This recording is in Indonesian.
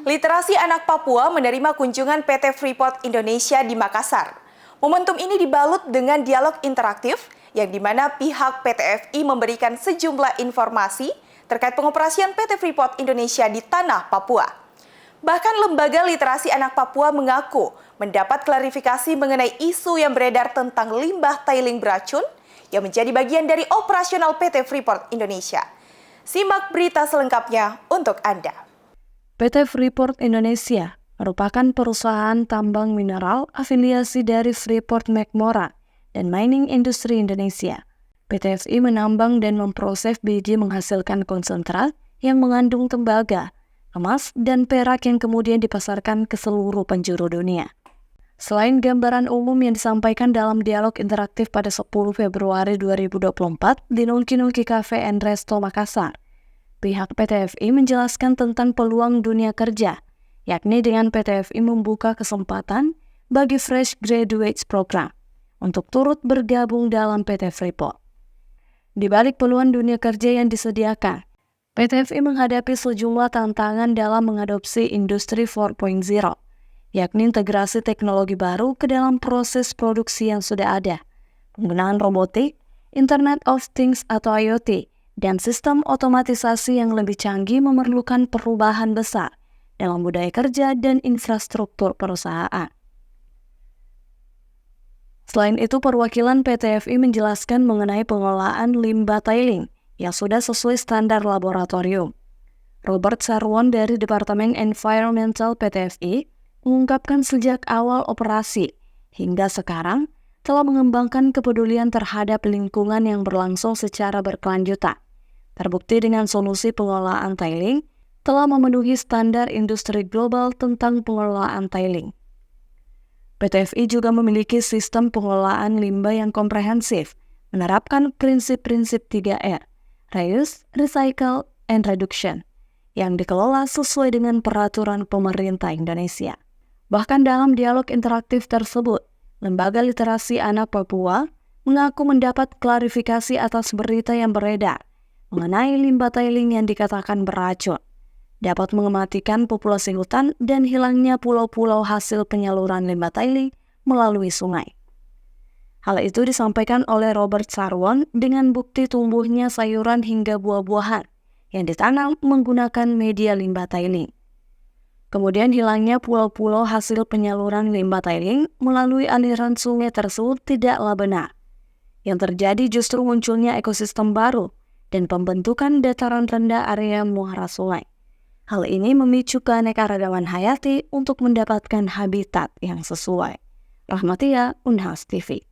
Literasi anak Papua menerima kunjungan PT Freeport Indonesia di Makassar. Momentum ini dibalut dengan dialog interaktif, yang dimana pihak PT FI memberikan sejumlah informasi terkait pengoperasian PT Freeport Indonesia di tanah Papua. Bahkan Lembaga Literasi Anak Papua mengaku mendapat klarifikasi mengenai isu yang beredar tentang limbah tailing beracun yang menjadi bagian dari operasional PT Freeport Indonesia. Simak berita selengkapnya untuk Anda. PT Freeport Indonesia merupakan perusahaan tambang mineral afiliasi dari Freeport-McMoRan dan Mining Industry Indonesia. PT FI menambang dan memproses biji menghasilkan konsentrat yang mengandung tembaga, emas, dan perak yang kemudian dipasarkan ke seluruh penjuru dunia. Selain gambaran umum yang disampaikan dalam dialog interaktif pada 10 Februari 2024 di Nongki Nongki Cafe and Resto Makassar, pihak PT FI menjelaskan tentang peluang dunia kerja, yakni dengan PT FI membuka kesempatan bagi Fresh Graduates Program untuk turut bergabung dalam PT Freeport. Di balik peluang dunia kerja yang disediakan, PT FI menghadapi sejumlah tantangan dalam mengadopsi Industri 4.0, yakni integrasi teknologi baru ke dalam proses produksi yang sudah ada, penggunaan robotik, Internet of Things atau IoT, dan sistem otomatisasi yang lebih canggih memerlukan perubahan besar dalam budaya kerja dan infrastruktur perusahaan. Selain itu, perwakilan PT FI menjelaskan mengenai pengelolaan limbah tailing yang sudah sesuai standar laboratorium. Robert Sarwon dari Departemen Environmental PT FI mengungkapkan sejak awal operasi hingga sekarang telah mengembangkan kepedulian terhadap lingkungan yang berlangsung secara berkelanjutan. Terbukti dengan solusi pengelolaan tailing telah memenuhi standar industri global tentang pengelolaan tailing. PT FI juga memiliki sistem pengelolaan limbah yang komprehensif, menerapkan prinsip-prinsip 3R, Reuse, Recycle, and Reduction, yang dikelola sesuai dengan peraturan pemerintah Indonesia. Bahkan dalam dialog interaktif tersebut, Lembaga Literasi Anak Papua mengaku mendapat klarifikasi atas berita yang beredar mengenai limbah tailing yang dikatakan beracun, dapat mematikan populasi hutan dan hilangnya pulau-pulau hasil penyaluran limbah tailing melalui sungai. Hal itu disampaikan oleh Robert Sarwon dengan bukti tumbuhnya sayuran hingga buah-buahan yang ditanam menggunakan media limbah tailing. Kemudian hilangnya pulau-pulau hasil penyaluran limbah tailing melalui aliran sungai tersebut tidaklah benar. Yang terjadi justru munculnya ekosistem baru dan pembentukan dataran rendah area muara sungai. Hal ini memicu keanekaragaman hayati untuk mendapatkan habitat yang sesuai. Rahmatia, Unhas TV.